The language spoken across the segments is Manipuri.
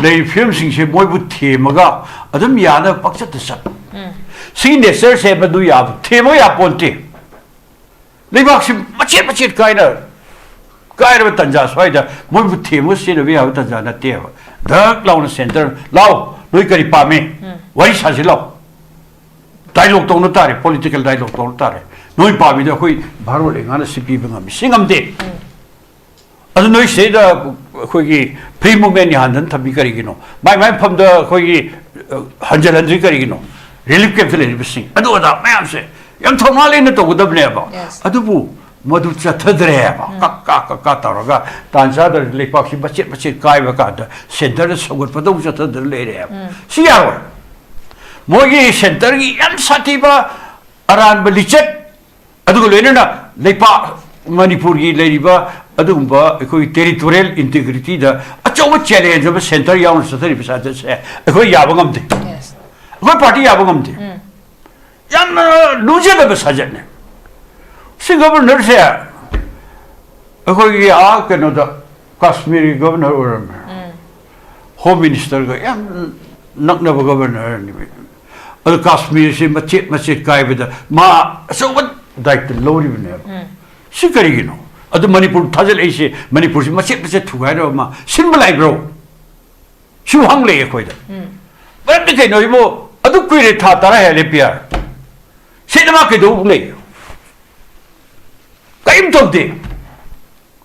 lei film sing se moi bu thema ga adum ya na pakcha ta sat sine ser se ba du ya thema ya ponte lei bak sim machet kai na tanja swai da moi bu thema se no ya tanja na te dak law na center law noi kari pa me wari sa si law dialogue tong na tare political dialogue tong tare noi pa mi da khoi bharo le ngana sipi ba ngam singam de adu noi se da khoi gi free movement han dan thabi kari gi no mai pham da khoi gi hanjal hanji kari gi no relief camp le bi sing adu da mayam se yam thona le na to gu da ne ba adu bu madu cha thadre ba ka ta ro ga tan sa da le pa si bachet kai ba ka da center so gu pa do cha thadre le re si ya ro mogi center gi yam sati ba aran ba lichet adu le na le pa Manipur gi le ba adu ba koi territorial integrity da acho challenge ba center yaun sa thari bisa se koi ya ba ngam de koi party ya ba ngam de yam luje ba sa jan ne si governor se koi ya ke no da Kashmiri governor or home minister ga yam nakna ba governor ni adu Kashmir se machet kai ba da ma so what like the lori ne sikari gino adu Manipur thajal aise Manipur si machet thugai ro ma simbalai bro shu hang le khoi da but de no ibo adu kuire tha tara he le pia cinema ke do le kaim to de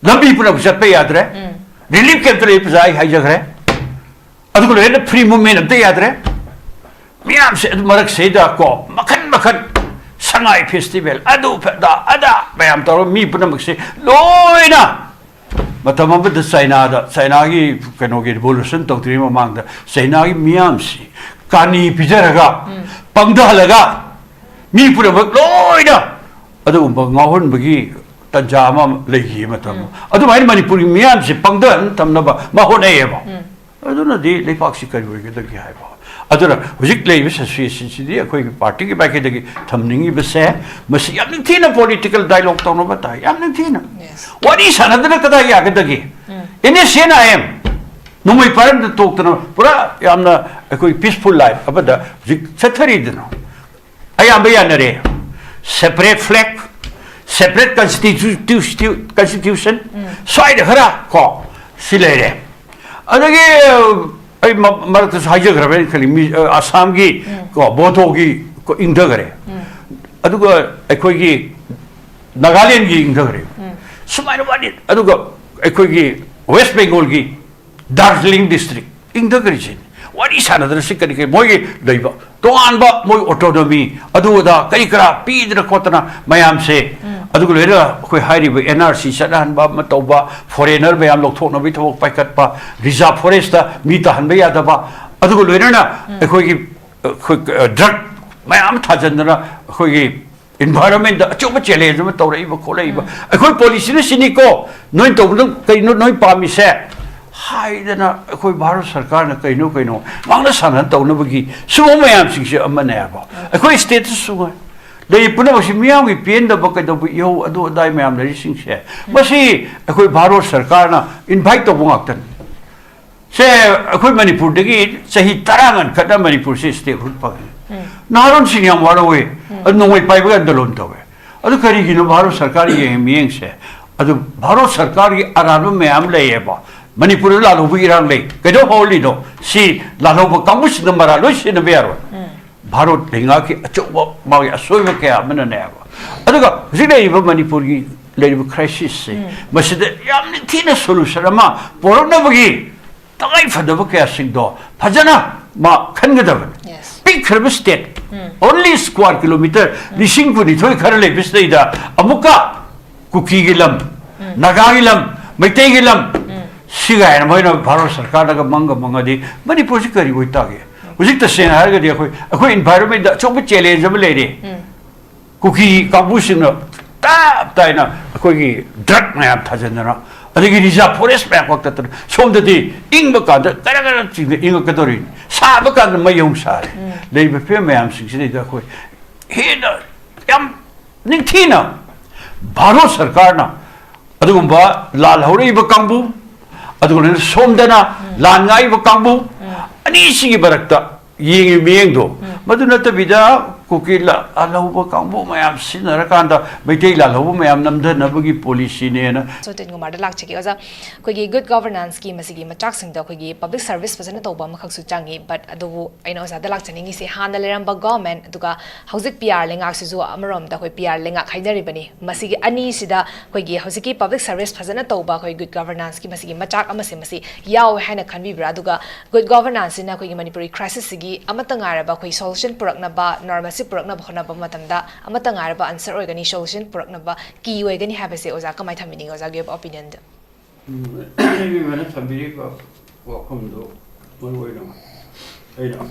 lambi pura sa pe yad re relief ke tre psai hai jagre adu ko le free movement te yad re miam se marak se da ko makhan Sangai festival adu da ada bayam taro mi puna makse loina matama bud China gi kano gi revolution to tri mamang da China gi miam si kani pijaraga pangda halaga mi puna mak loina adu ngahon bagi tanjama lehi matam adu mai Manipur miam si pangda tamna ba ma hone ba adu na di lepak si kari gi da gi hai ba aduna hujik lei bis association si dia koi party ki baike dagi thamningi bise mas yam thina political dialogue to no bata yam thina what is another kada ya gadagi in a sen I am no mai param de talk to pura yamna koi peaceful life abada chathari dino I am bayanare separate flag separate constitution side hara ko silere adagi I marat sahaja grabe kali Assam gi ko Bodho gi ko ingda gare adu ko ekoi gi Nagaland gi ingda gare sumai wadi adu ko ekoi gi West Bengal gi Darjeeling district ingda gare chin wadi sana dar sikari ke moi daiba to anba moi autonomy adu da kai kra pidra kotana mayam se adu ko lera koi hairi ba NRC sadan ba matoba foreigner ba am lok thok no bi thok paikat pa reserve forest ta mi ta han ba ya da ba adu ko lera na koi gi drug mayam thajan na koi gi environment da achoba challenge ma to rai ba kholai ba koi policy ne siniko noi to kai noi pa mi se hai dana koi Bharat sarkar na kaino mangna sanan to na bagi so mayam sing se amane ba koi state su dei puna basi miam gi pen da ba do yo adu dai mayam la sing se basi koi Bharat sarkar na invite to bungak tan se koi Manipur de gi sahi tarangan khata Manipur se state hut pa naron sing yam waro we adu noi pai ba dalon to we adu kari gi no Bharat sarkar ye mieng se adu Bharat sarkar gi aranu mayam le ye ba Manipur la lo bi rang le ke do holi no si la lo ba kamu si namara lo si na bero Bharat lenga ki acho ma ya so me ke amana ne ba aduga zile ba Manipur gi le crisis se maside yam ni thina solution ma porona bagi tagai phada ba ke sing do phajana ma khan ga da big state only square kilometer lishing pu ni thoi khar le bis dei da amuka kuki gilam naga gilam maitai gilam sigai na moina Bharat sarkar daga manga di Manipur si kari goi tage ujik ta sen har ga di akoi environment da chob challenge am le re kuki kabu sin na ta na akoi gi drug na ap thajan na adi gi rija forest back wakta ta som da di ing ba ka da kara ching de ing ka dori sa ba ka ma yong sa le be pe me am sing si da akoi he da yam ning thina Bharat sarkar na adu ba lal hori ba kambu adu somdana lan ngai ba kangbu ani sigi barakta yingi miyengdo maduna tabida kukila alauba kangbu mayam sinarakanda maitai la lauba mayam namdhanabagi policy ne na Sotin Kumar da lakchiki oza koigi good governance ki masigi machak singda koigi public service fazana tawba makhaksu changi but adu aina oza da lakchani ngi se hana leramba government aduga hauzik PR lenga sizu amarom da koi PR lenga khaidari bani masigi ani sida koigi hauziki public service fazana tawba koi good governance ki masigi machak amase masi yaw haina khanbi bra aduga good governance na koigi manipuri crisis sigi amatanga raba koi solution purakna ba normal si purakna bkhona ba matamda amatanga raba answer oigani solution purakna ba ki oigani habase oza kamai thamini oza give opinion da ni mana thabiri ba wakhum do moina aina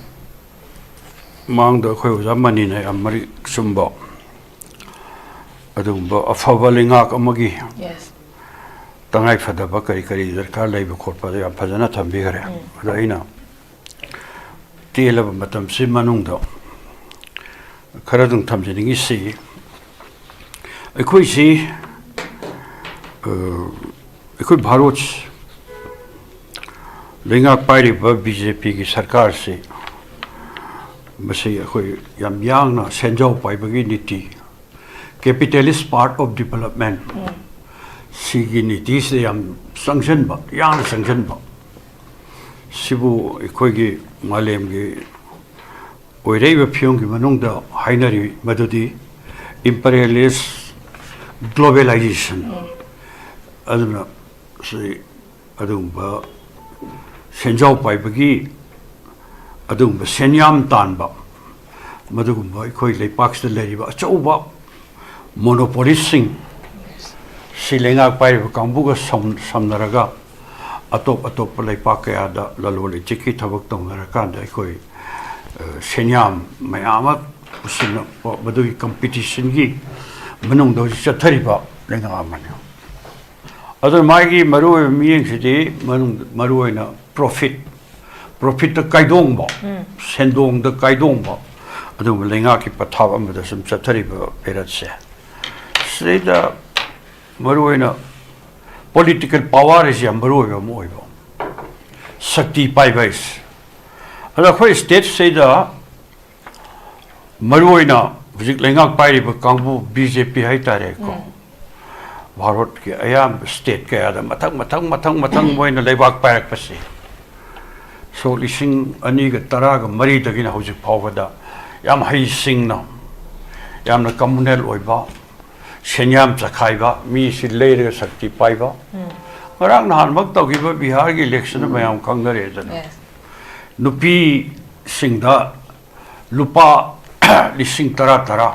mang da khoi oza mani na amari sumba adumba afaba lingak amagi yes tangai phadaba kari kari darkar laiba khotpa da phajana thambi gare aina telaba matam si manung da kharadung thamjini si akhoi si akhoi bharot lenga pairi ba BJP ki sarkar se basi akhoi yam yang na senjau pai bagi niti capitalist part of development si gi niti se yam sanction ba yang sanction ba sibu akhoi gi malem gi oirei phiong gi manung da hainari madudi imperialist globalization aduna si adumba senjau pai bagi adumba senyam tanba madugumba khoi leipak sta leriba achauba monopolist sing silenga pai kangbu ga samnaraga atop leipak ya da lalole chiki thabak tongara kan da khoi senyam mayama usina madui competition gi manung do chathariba lenga amanya adar magi maru miyeng sidi manung maru na profit da kaidong ba sendong da kaidong ba adu lenga ki pathaw amada sum chathariba peratse sida maru na political power is maru ba moiba shakti pai bais ada khoi state sida maru na Vijik lengak pai riba kangbu BJP hai tare ko Bharat ki ayam state ka ada matang moina lebak parak pasi so lising ani ga tara ga mari dagina hojik phawada yam hai sing na yam na communal oiba senyam chakhai ba mi si leire sakti pai ba marang nan mak tau gi ba Bihar gi election mayam kangare jana nupi singda lupa lising tara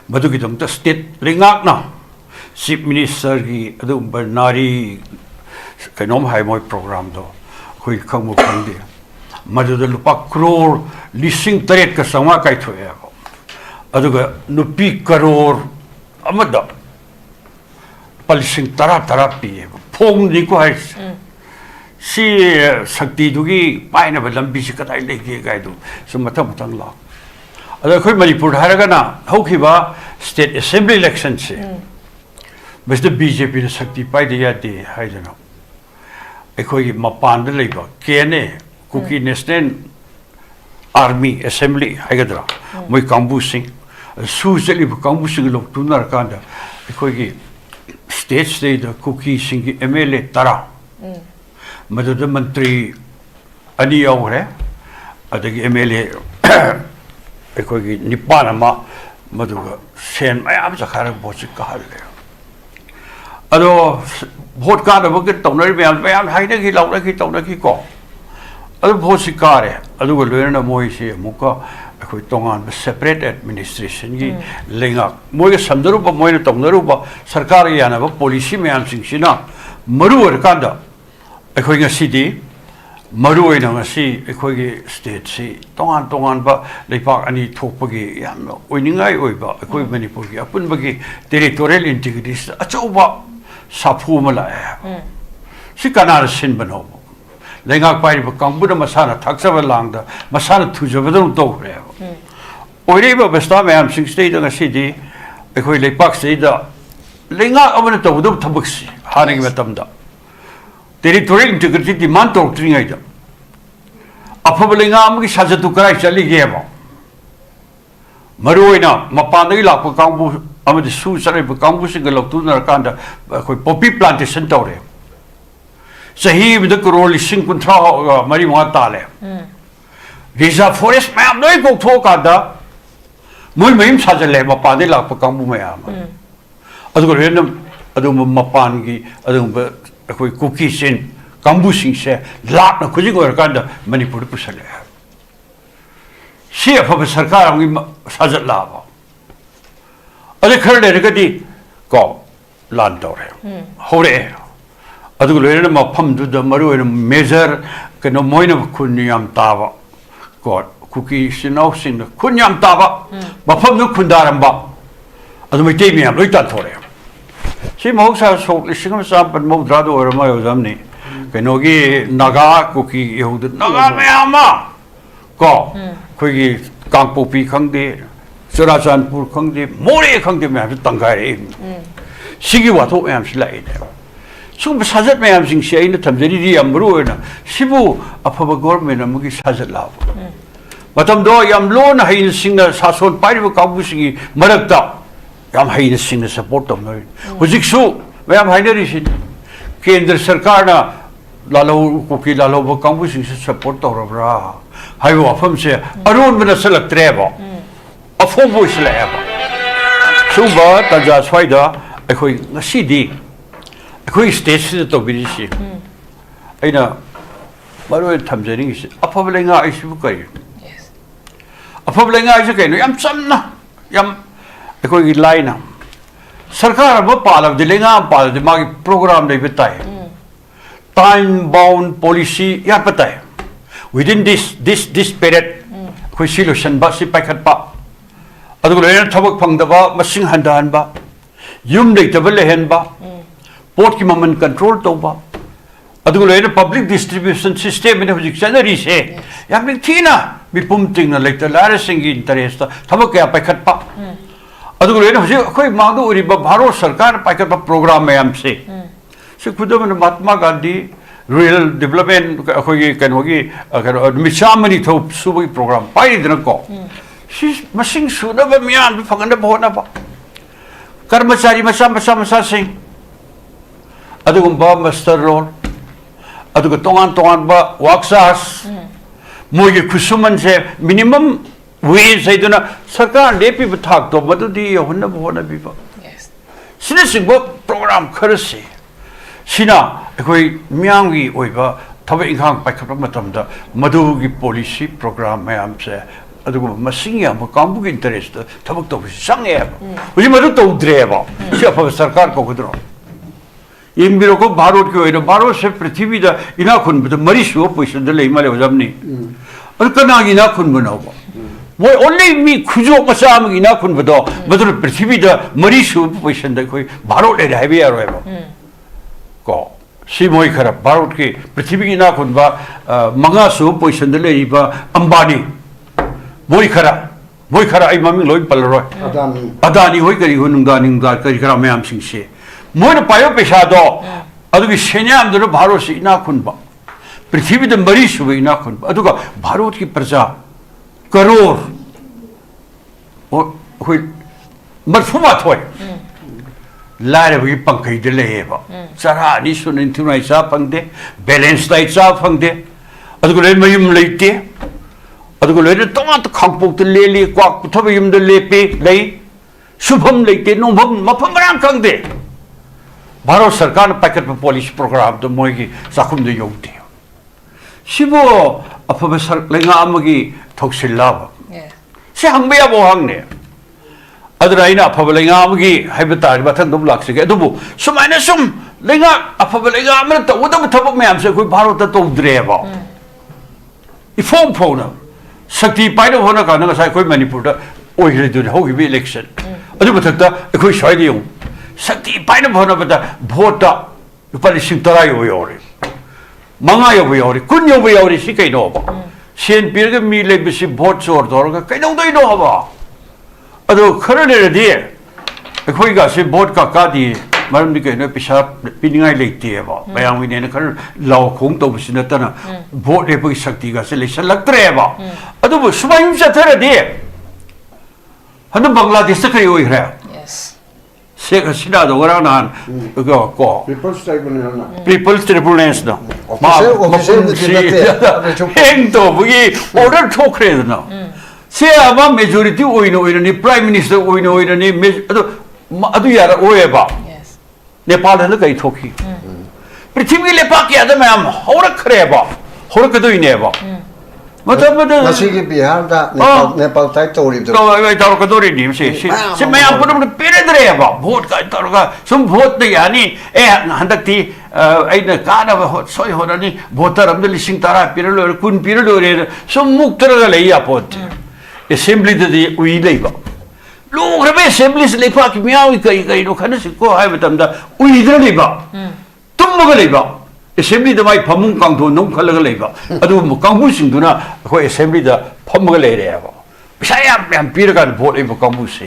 badugi dum ta state ringak na chief minister gi adu nari kainom hai moi program do khoi khangmu khangde madu da lupa crore lising taret ka sanga kai thoya aduga nupi crore amada palising tara pi phong ni ko hai si sakti dugi paina ba lambi si katai lege gai du sumatang la ada khoi Manipur haragana haukiba state assembly election se Mr BJP na sakti pai de ya de haidana ekhoi mapan de leiba kene kuki national army assembly haigadra moi kambu sing su jeli kambu sing lok tunar kanda ekhoi gi state da kuki sing gi MLA tara madud mantri ani awre adagi MLA ekhoi nipana ma maduga sen mayam zakhara bochi kahal le ado vote ka da bukit tonari mayam haina ki launa ki tona ki ko ado bochi kare ado go lena moi se muka ekhoi tongan separate administration gi lenga moi samdaru ba moi tongaru ba sarkar yana ba policy mayam sing sina maru ar kanda ekhoi nga city maru ina ngasi ekhoi gi state si tongan ba leipak ani thokpagi yamna oiningai oiba ekhoi Manipur gi apun bagi territorial integrity achauba sapu mala si kanar sin bano lenga pai ba kangbu da masana thaksa ba langda masana thujaba dum to re oire ba besta mayam sing state ngasi di ekhoi leipak si da lenga amana to dum thabuksi haring matamda territorial integrity demand doctrine ai da afabalinga amgi sajatu karai chali ge ba maroina mapandagi lakpa kangbu amadi su sare ba kangbu singa loktu na kanda koi poppy plantation tawre sahi bida crore lising kuntra mari ma tale reserve forest map noi ko thoka da mul maim sajale mapandagi lakpa kangbu mayam adu renam adu mapangi adu koi cookie sin kangbu sing se lak na khujing or kanda manipur pusale si afa sarkar amgi sajat la ba ade khar le gadi ko lan tore hore adu le na ma pham du da maru na major ke no moina kunyam ta ba ko cookie sinau sin kunyam ta ba ma pham du kundaram ba adu mai te mi am loi ta thore si mo sa so li singam sa ban mo dra do or ma yo zamni ke no gi naga cookie yehud naga me ama ko kogi kangpo pi khangde churachandpur khangde more khangde me am tangare sigi wato me am silai de sum sajat me am sing sei na thamjeri ri amru na sibu afaba government amugi sajat la matam do yam lo na hain sing na sason pai bu kabu sigi marakta yam hain sing na support to me hujik su me am haineri sin kendra sarkar na lalo ko ki lalo bu kabu sing support to ra hai wa pham se arun bena selak treba a phom bo sele ba su ba ta ja swai da khoi ngasi di khoi stage to bi si aina maru thamjering si aphablenga ai su kai yes aphablenga ai su kai no yam chamna yam khoi gi line sarkar ba palab dilenga pal de ma program dei betai time bound policy ya betai within this period koi solution ba si pai khat pa adu le thabak phang da ba masing handan ba yum dei tabal hen ba port ki maman control to ba adu le public distribution system in hojik sanari se yam ning thina mi pum ting na lekta lar sing interest thabak ya pai khat pa adu le hojik koi mangdu uri ba bharat sarkar pai khat pa program mayam se khudam mahatma gandhi rural development khoi kan hogi mishamani tho subi program pai dina ko si masing suna ba mian bi phangana bhona ba karmachari masa sing adugum ba master role aduga tongan ba workshops mogi kusuman se minimum wage saiduna sarkar lepi bathak to madudi honna bhona bi ba yes sine sing program kharse sina ekoi myanggi oiba thabe inkhang paikhatpa matamda madugi policy program mayam se adugo masingya ma kambu gi interest thabak to sange uji madu to dreba si apa sarkar ko kudro imbiro ko bharot ki oira bharot se prithvi da ina khun bud mari shu position de leimale hojamni kana gi na khun banao moi only me khujo masam gi na khun bodo madu prithvi da mari shu position da koi bharot le raibe aro ko si moi khara bharot ki prithvi gi na khun ba manga su position de leiba ambani moi khara ai mami loi palroi adani hoi kari hunung da ning da kari khara mayam sing se moi na payo pesa do adu gi senyam do bharot si na khun ba prithvi da mari su ina khun ba adu ga bharot ki praja crore o hoi marfuma thoi लारे भी पंखई दे ले बा सरा नि सुनिन थुनाइ सा फंगदे बैलेंस लाइट सा फंगदे अदुगो ले मयुम लेते अदुगो ले तमा त खंगपोक त ले ले क्वाक थब युम दे ले पे ले शुभम लेते नोभम मफम राम खंगदे भारत सरकार पैकेट पे पॉलिसी प्रोग्राम तो मोगी साखुम दे योगते सिबो अफब सर लेंगा अमगी थोक्सिला से हंगबया बो हंगने अदराइना अफब लेंगा अमगी हैबता बथन दुम लाक्सिगे अदुबु सुमाइना सुम लेंगा अफब लेंगा अमन तो उदम थबक मैम से कोई भारत तो उद्रेबा इफोम फोना शक्ति पाइनो होना का नगा साइ कोई मणिपुर दा ओइरे दु होगी बि इलेक्शन अदु बथकता कोई साइड यौ शक्ति पाइनो होना बता भोट दा रुपा लिसिंग तरा यो योरे मंगा यो योरे कुन यो योरे सि कैनो बा सेन पिरगे मी ले बिसि भोट चोर दरगा कैनो दैनो हबा अदो खरने रे अखोई गा से भोट का दी 마름이 그네 피사 피닝아이 레이티에바 마양위네는 그 라오 공도 부시나타나 보레버기 삭티가 셀렉션락트레바 아도 수마임 자타라디 하는 방글라데스 그리 오이래 Yes. 세가 시나도 그러나 그거 고 People's Tribunal. People's Tribunals 나 official 행도 부기 오늘 토크레드나 세 아마 메조리티 오이노이니 프라임 미니스터 오이노이니 아도 야라 오해봐 Yes. 네팔에는 거의 토키 프리티미 레파키 아담 호라 크레바 호라 그도 이네바 맞아맞아 Masih Biharda Nepal type story tu. 또 이거 그도리 님시 시매양 부르면 빼레드레바 보트가 따로가 좀 보트 아니 에 한닥티 아이나 까나 소이 호라니 보트람들 리싱 따라 피르로 군 피르로레 좀 묵들어가 레이야 보트 assembly들이 우이레바 로그레베 assembly스 레파키 미야위 이거 가능식고 하이버담다 우이들레바 tummagaleba assembly da mai phamung kangtho nong khalagaleba adu mu kangbu singduna ko assembly da phammagalere ba pisaya yam piraga vote eba kangbu se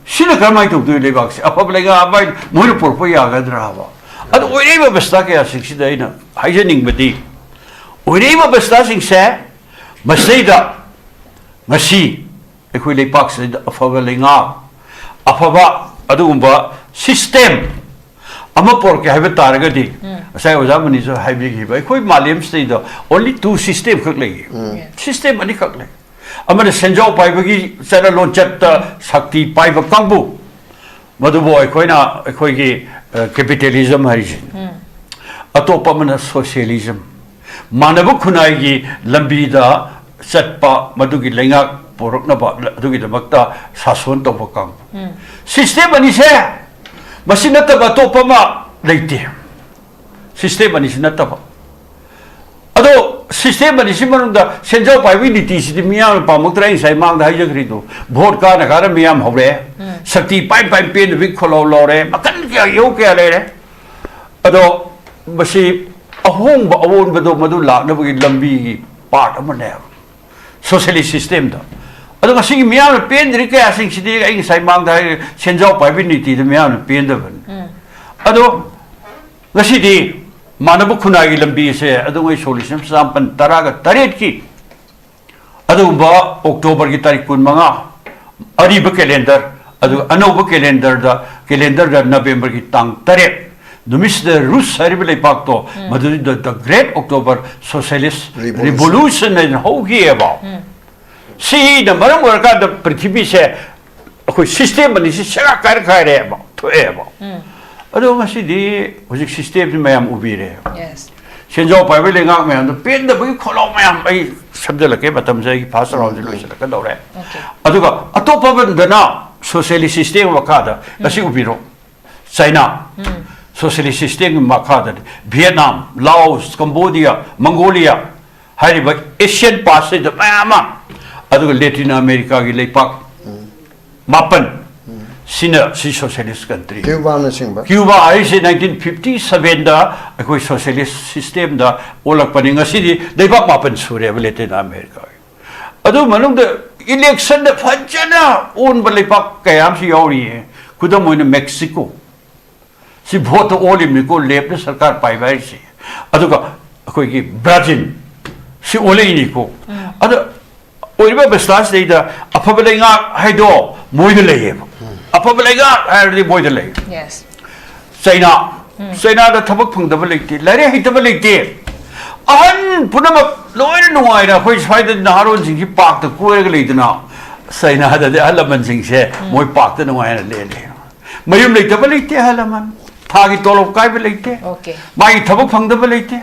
sina kamai to du leba se apablega bai Manipur po ya gadra ba adu oireba basta ke asiksi da ina hygienic bati oireba basta sing se masida masi ekhoi lepak se afabalenga afaba adugumba system ama porque have targeti sai oja mani so have gi bai koi malim state do only two system khak lei system ani khak lei amane senjau pai bagi sana lon chat shakti pai ba kangbu madu boy koi na koi gi capitalism hari atopa mana socialism manabu khunai gi lambi da satpa madu gi lenga porok na ba adu gi damakta sason to ba kang system ani se Masinataba topama leite. Sistema ni sinataba. Ado sistema ni simanunda senjau paiviniti si miyam pamuktra sai mang da hajagrido. Vote ka na kara miyam hore. Sakti pai pen wik kholo lore makan kya yo kya le. Ado basi ahong ba awon bado madu la na bugi lambi part amane. Socialist system da. Ado kasi miyam pen diri kaya sing sidi ai sai mang da senjau paiviniti de miyam pen da ban. Ado kasi di manabu khunai lambi se ado ngai solution sampan taraga taret ki ado ba October ki tarik kun manga ari ba calendar ado ano ba calendar da November ki tang taret numis the Rus saribele pakto madu the great October socialist revolution in ho gi ba si the maram warka the prithvi se koi system ni se sara kar re ba to e ba ado kasi di hojik system ni mayam ubire Yes. senjau pai bele ngak mayam to pen da bagi kholo mayam ai sabdela ke batam sai phasa raw jilo sala ka dore aduga atopa ban dana socialist system wakada asi ubiro China socialist system makada Vietnam Laos Cambodia Mongolia hariba Asian passage da mayama aduga Latin America gi lepak mapan Sina si socialist country. Cuba na singba. Cuba ay si 1957 da ako socialist system da olak paninga si di ba mapan sure Latin America. Ado manung da election da phajana on balipak kayam si yori kuda mo ni Mexico. Si vote olim ni ko lep na sarkar pai bai si. Ado ka ako ki Brazil si ole ni ko. Ado oiba bestas da apabalinga haido moy de leyeb. Apabalega hari boy delay. Yes. China da thabak phangdaba leite lare hitaba leite ahan punamak loina nuaina khoi swaida naharon jing ki pak ta koirga leitana China da halaman jing se moi pak ta nuaina le mayum leitaba leite halaman thagi tolop kai ba leite Okay. mai thabak phangdaba leite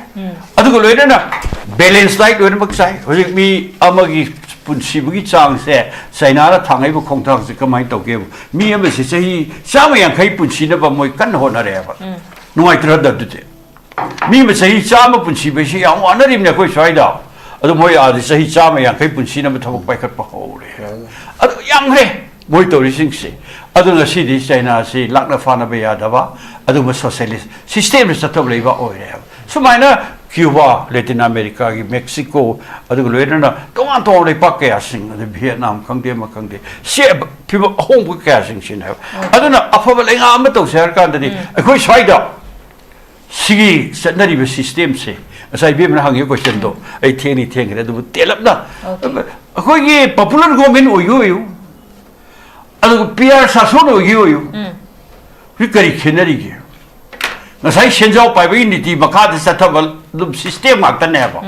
adu ko loina na balance diet loina mak sai hojik mi amagi punsibugi chang se China ra thangai bu khongthang se kamai tawge mi am se sei samyang khai punsi na ba moi kan hona re ba nuai tra da de mi me sei chama punsi be si yang wana rim ne koi swai da adu moi a de sei samyang khai punsi na ba thabak pai khat pa ho re adu yang re moi to ri sing se adu na si di China si lakna fa na be ya da ba adu ma socialist system sa tab le ba oi re sumaina Cuba, Latin America, Mexico, other Lena, don't want all the podcasting, the Vietnam, Kangde, see people home casting, she have. I don't know, a public amateur, a quick side up. See, said not even system say. As I been hung your question though, a teeny thing that would tell up now. A quick popular government or you. And PR Sasono, you. We carry Kennedy. As I send out by Vinity, Macad set up a system at the never.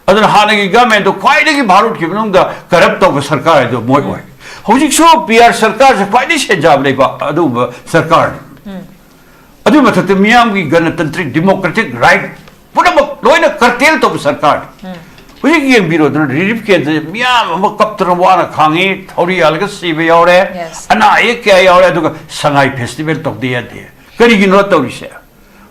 Other Hanagi government to quite a barrel given the corrupt of a Sarkar, the boy. How did you show PR Sarkar, quite a job, Aduba Sarkar? Aduma to Miam, we gonna democratic right. Put up a cartel to Sarkar. We can be relief kids, Miam, Mokaptarawana, Kangi, Tori Algas, Yes. and I care to Sangai festival of the idea. Can you not tell me?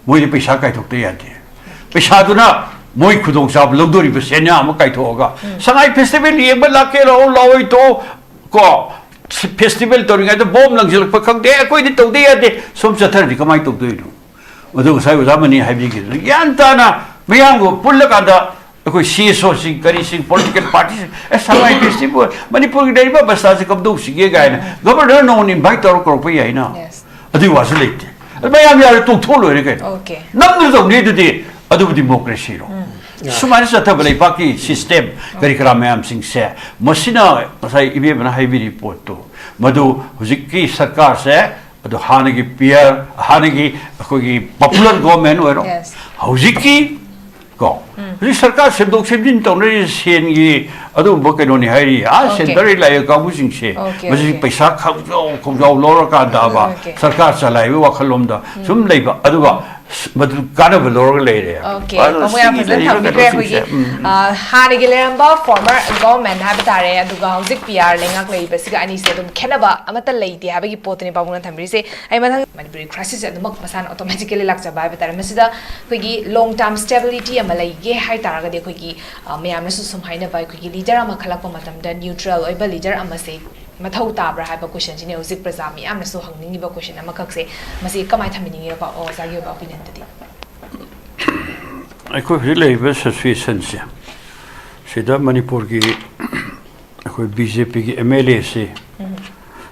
Moy Pisaka took the idea. Pishaduna, Moy Kudong Sab, Loduri, Senya, Makaitoga. Sangai festival, Yabelakero, Lawito, go. Festival during the bomb luxury, but come there, quite to the idea. Some Saturday come out to do it. Although I was having Yantana, Miango, Pulakada. Because she is so encouraging political parties, as Sangai festival, Manipur, but Stasi of those again. Governor no one invite our Korea now. Yes. But it was late. Maybe I took total again. Okay. Numbers of need today, other democracy. So much at a Paki system, very Kramayam Singh say. Mosina, as I even a heavy report to Madu, Huziki Sarkar say, but the Hanagi Pierre, Hanagi, popular government, Yes. Huziki go. This Sarkar said, don't seem to really see any other book on Harry. I said, very like a Gabusing say. But if Pesa comes out Laura Kandava, Sarkar Salai, Wakalumda, some labor, other. But kind of a lower lady. Okay. Hanigileramba, former government habitat, and the Gauzik PR, Lingak, Basic, and he said, Canava, Amata lady, having a pot in Pabuna Tambrise, I'm a Manipuri crisis at the Mokmasan automatically lacks by Mesida, Quiggy, long term stability, and Malay, gay high targa de Quiggy, Mayamasu, some high by Quiggy leader, Amakalapomatam, the neutral, or leader, I must say. Mathau tabra haiba question jine uzik prasami amna so hangningi ba question amakak se masi kamai thamini ba o zagi ba opinion tadi I could relay this situation se sida Manipur ki koi BJP ki MLA se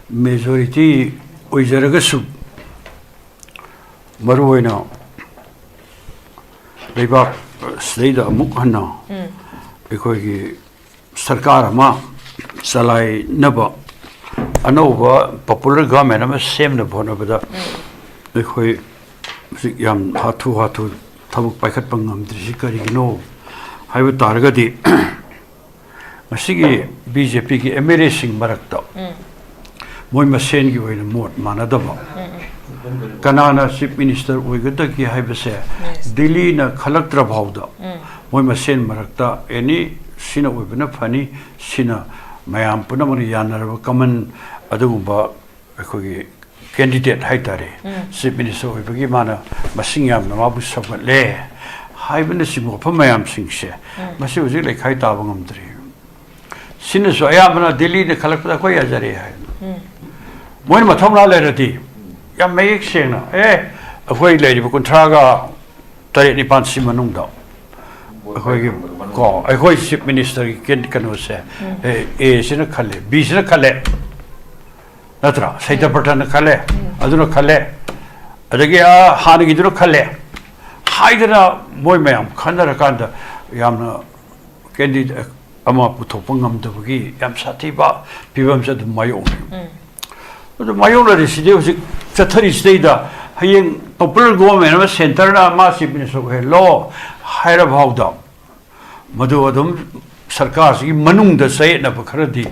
majority oizaraga su maruina leibak sleida amuk hanna ekoi ki sarkar ma salai naba anova popular government ama same na bhona bada khoi yam hatu thabuk paikhat pangam dri kari no haiba targa di masigi BJP ki MLA sing marakta moi masen gi oina mot manadaba kanana chief minister oigada ki haiba se Delhi na khalaktra bhawda moi masen marakta any sina oibna phani sina mayam punamani yanaraba common adugumba akogi candidate haitare chief minister oibagi mana masingyam namabu sabatle haibna simo phamayam singse masi uji lekhai taba ngamdri sina so ayamna Delhi ne khalakta koi ajare hai moin mathomna lerati yam mayek sengna akoi leiri kontraga tare ni pansi manungda akoi chief minister ki kanu se sina khale b sina khale natra saita patana khale aduna khale adagi hanagi duna khale haidana moi mayam khanara kanda yamna candidate ama puthopang ngamdabagi yam satiba pibam sa mayo the mayo la reside chathari sida hayeng popular government ama center na ma chief minister hello haira bhawda madu adum sarkar si manung da sai na bakharadi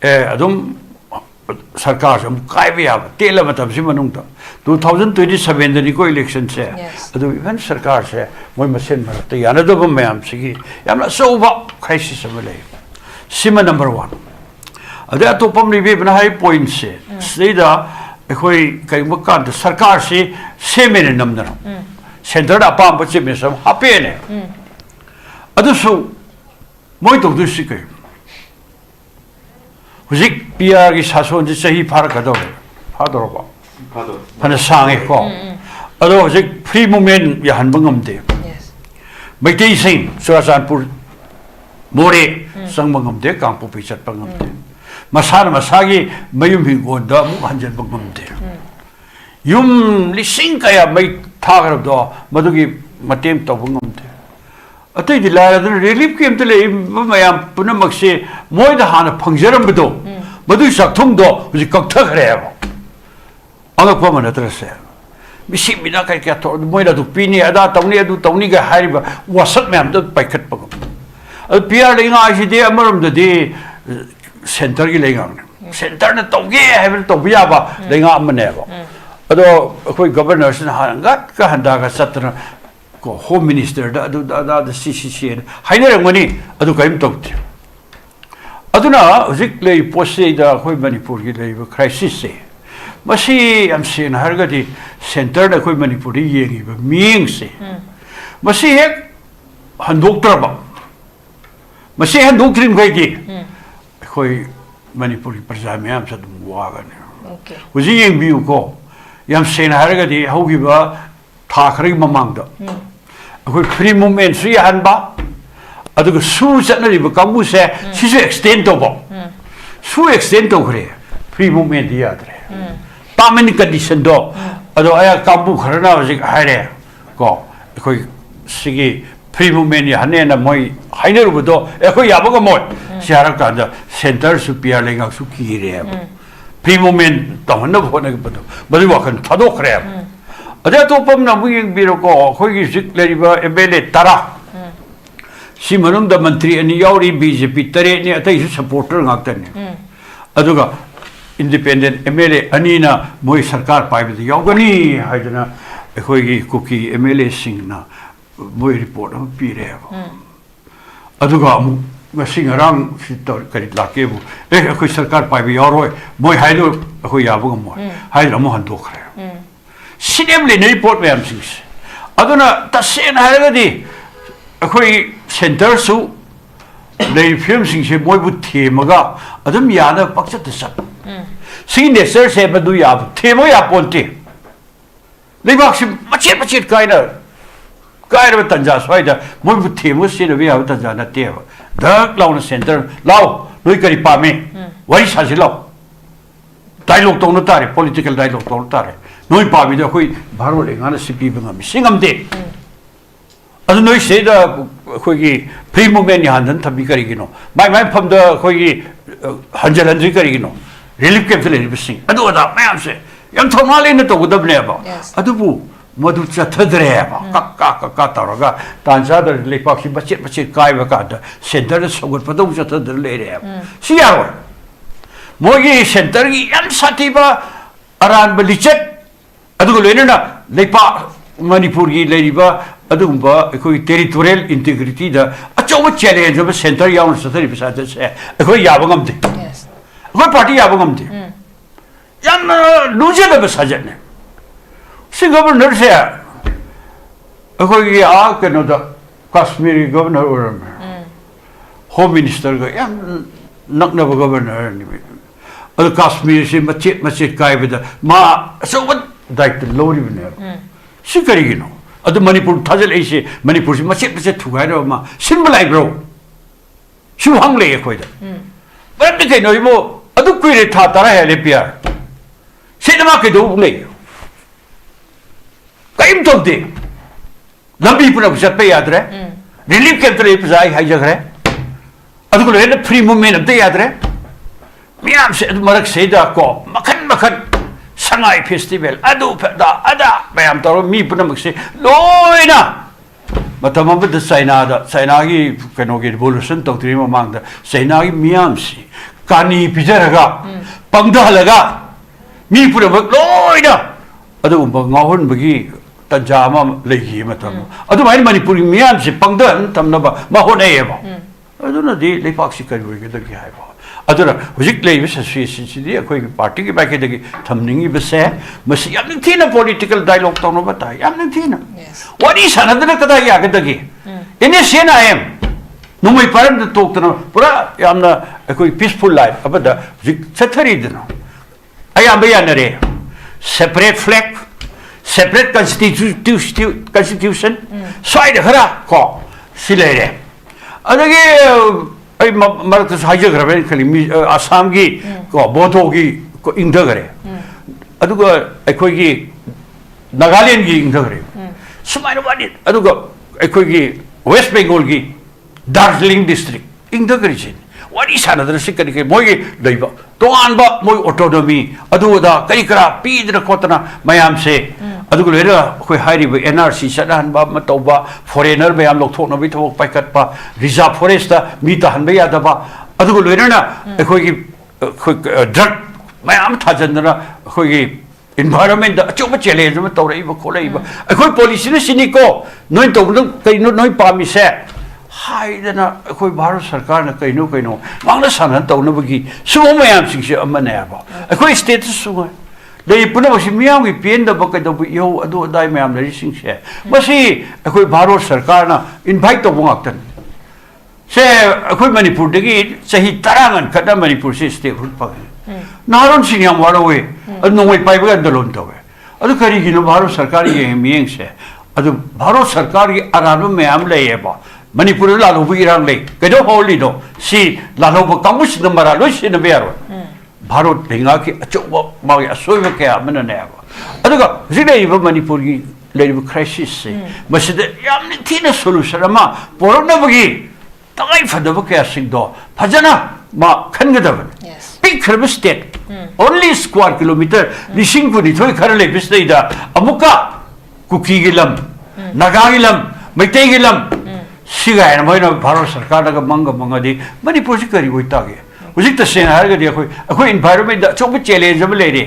adum sarkar sam kaibiya tela matam si manung da 2027 ni ko election se adu even sarkar se moi masen mar ta yana do mayam si yamna soba crisis amale sima number 1 ada to pam ni be na high point se sida ekoi kai makan sarkar si semen namna center da pam pa chief minister hapene adusu moi to du sikai huzik PR ki sason ji sahi phar ka do phador phana sange ko ado huzik free movement ya han bangam de Tây Sinh, Churachandpur, More, Sangmangam, Kampu Pichat Pangam. Masana Masagi, Mayum Hingoda, Muhanjan Pangam. Yum Lisingaya may Tagar of the Madugi Matem Tobungam. I think the lad relief came to lay Mayam Punamaxi, more the Hana Pangjeram Bedo, Madu Saktundo, which is Cocktail. On a common address. Missing Minaka Cato, the Moida to Pini, Ada, Toniga Hariba, was not ma'am, not by Catpogum. A Pierre Linga, the Amarum the day center Lingan. Center the Togi, haven't to Biaba, Linga Manevo. Although a governors in Hangat, Kahandaga Satan, Home Minister, the CCC, Hiner money, Adukaim talked. Aduna, Zikley posted the Manipur crisis. Masi am saying Hargati center the Manipuri Yegi, meaning say. Masi heck Handoktraba. Masi Handokrin Vegi. Hoi Manipuri Pazamiam said Wagan. Okay. Was he in view go? Yam saying Hargati, how give a Takri Mamanga. A good free moment, 3 handba. I took a sue suddenly become she's extent of Su extent of her. Free moment the other. Tamini condition do. Although I have Kambu Karana was a higher go. A quick Sigi, free moment, Hanena Moi, Hiner Budo, a quick Yabagamoi, Sharakanda, Center Superior Linga Suki. Free moment, don't know what I put, but you walk in Tado Crab. A that open a wing Biroko, Hoy Zikleriba, a belly Tara. Simonum the Mantri and Yori BJP, Terenia, they supporter Naktan. Aduga. Independent MLA Anina Moy Sarkar Pai with the Yogani, Hydana, a Hoigi cookie, MLA Singna, Moy report of Pirevo. Aduga, sing around, she told Lakebu, a Sarkar Pai with Yoroi, Moy Hydro, a Hoyabumo, Hydra Mohandokre. Sinemly report Ramsings. Aduna, Tassin Haradi, a Hoi center so, they film sing she boy would Timaga, Adam Yana Paxat the Sap. Seen the search ever do you have Timoya Ponte. They wax him much kind of Tanja Spider, one with Timo, see the way out of Tanja Teva. Dark Lawn Center, Lao, Lucari Pame. What is Hazilo? Dialogue tonotary, political dialogue tonotary. No Pabi, the Hui, borrowing on a CP, sing them day. I don't know, say the Hoigi, Primo Manihan, Tabicarino. My from the Hoigi Hanjal and Ricarino. Relief kept the sing. I do that, ma'am say. Young Tomali in the top of the never. Adubu, Maducha Tadreva, Kataraga, Tanzada, Lepaxi, Bachit, Kaivakata, Center, so good for those at the lady. See our Mogi Center, Yan Sativa, Aran Belichet, Adulena, Lepa, Manipuri, Ladyba, Adumba, territorial integrity, the Achowa challenge of a center, young society beside us, a Yabagam. Yes. What party Yabagam? Yan Lujan of a sergeant. See governor here. A Hoya the Kashmiri governor or Home Minister, not never governor anyway. The Kashmir, she machit guy with the Ma, so what like the low even there. Sikarino. At the Manipur Tazal Asia, Manipur, machit to Hydoma, symbolize grow. She hung lay equator. But the Kano, I do query Tatara Lepia. Say the market don't lay. Kaim top day. Some people of Sapay Adre, relief kept the Lepizai Hajagre. I do get a free moment of the Adre. Miam said Marak Seda ko, Makan. Sangai Festival, Adu Ada, Mayam Toro, me Punamaxi, Loina. But I'm over the Sainagi, Kanogi, Bulusan, Doctrine among the Sainagi Miamsi, Kani Pizaraga, Pangdalaga, me put a Loina. Adu Bangawan Bagi, Tajama, Lake Matam. Adu Manipuri Miamsi, Pangdan, Tamnaba, Mahoneva. I don't know the Lepaxica will get the Gaiva. Adura, Zikle was a Swiss, a party back at the Tamningi Besse, Miss Yamatina political dialogue on over time. Yamatina. What is another Yakadagi? In a scene I am. No, my parent talked to Pura, Yamna, a quick peaceful life about the Ziktaridino. I am Bayanare. Separate flag, separate constitution, side Hara, सिलेरे अदगी I मरक highs ग्रबे खली आसाम की को बोधो की को इंदगरे अदुगा अखोगी नागालैंड की इंदगरे सुमाइनो वादी अदुगा अखोगी वेस्ट बंगाल की दार्जिलिंग डिस्ट्रिक्ट इंदगरे छिन वादी सानदर सिकनि के मोगी दैबा तोआनबा मोई ऑटोनॉमी अदुदा कई करा पीदर कोतना मयाम से अदुगु लेरा कोई हाइरिबे एनआरसी सदानबा मतौबा फॉरेनर मयाम लोथोनबि थोक पाइकटपा reserve forest me तहनबे यादबा अदुगु लेरना अखोगी drug मयाम थाजनरा अखोगी environment achuba challenge ma tawrai ba kholai ba akhoi policy ne siniko noi tawdu kaino noi pami se haidana akhoi bharat sarkar na kaino mangna sanan tawna bagi sumo mayam sing se amane ba akhoi state su dei puna ba simyam gi pen da ba ka do yo adu dai mayam le sing se basi akhoi bharat sarkar na invite to bungaktan se akhoi manipur de gi sahi tarangan khada manipur se state hul pa नारों सिंह वालों नोई पाइब आंदोलन तवे अदु करिगिनो भारत सरकार ये मियंग से अदु भारत सरकार की अराब मैम लेबा मणिपुर लालोब इरांग ले कदो होलिनो सी लालोब कामुस नंबर लो सिन बेरो भारत लेंगा की अचोब मागे असोय कया मन नेबा अदुगा जिलेब मणिपुर की लेब क्राइसिस से मसिद यामनि थिना सोल्यूशन अमा पोरनबगी तगाई फदब कया सिंदो फजना मा खनगदबन big crab state only square kilometer lising ko ni thoi kharale bisnei da amuka kuki gilam naga gilam maitai gilam siga na moina bharat sarkar da manga di manipur si kari goi ta ge hujik ta sen har ga di akhoi environment da chob challenge am le re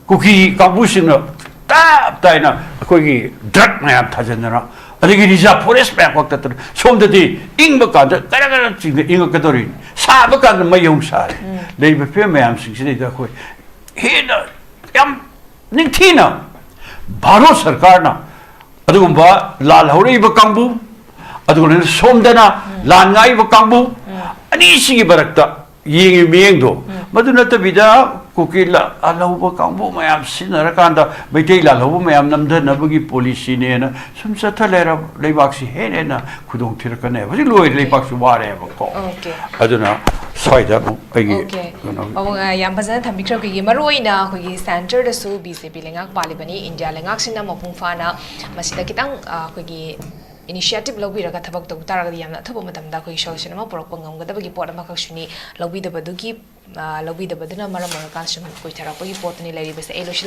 kuki kabu sing na ta na akhoi gi drug na ya thajanna adigi risa forest back wakta ta som da di ing ba ka da kara ching ing ka dori साब का मयम सारे लेब पे मैम सिंह दा कोई हेना यम निथीना भारत सरकार ना अदुगुंबा लाल हौरैब कांबू अदुगुन सोमदना लानगाइब कांबू अनी सिगी बरकता येंगी मेंगदो मदु नतबिदा कुकिला अलाउब कांबू मैम सिनर कांदा बैठे लालहौब मैम नमधनबगी पॉलिसी ने ना सुम सथलेरा लेबाक्सी हेनेना खुदोंग थिरकने हजि लोय लेबाक्सु वारे बको अदुना सोइदा अगी याम फजन थम्बिख्रब की मरोइना खोगी सेंटर दसु बीजेपी लेंगाक पालिबनी इंडिया लेंगाक सिना मपुंग फाना मसिदा कितंग खोगी initiative lobiraga thabak to taraga yamna thobo matamda khoi solution ma porok pangam gada bagi pot ma khakshuni lobidabadu ki lobidabaduna maram kan sum koi thara pagi pot ni lari bese eloshila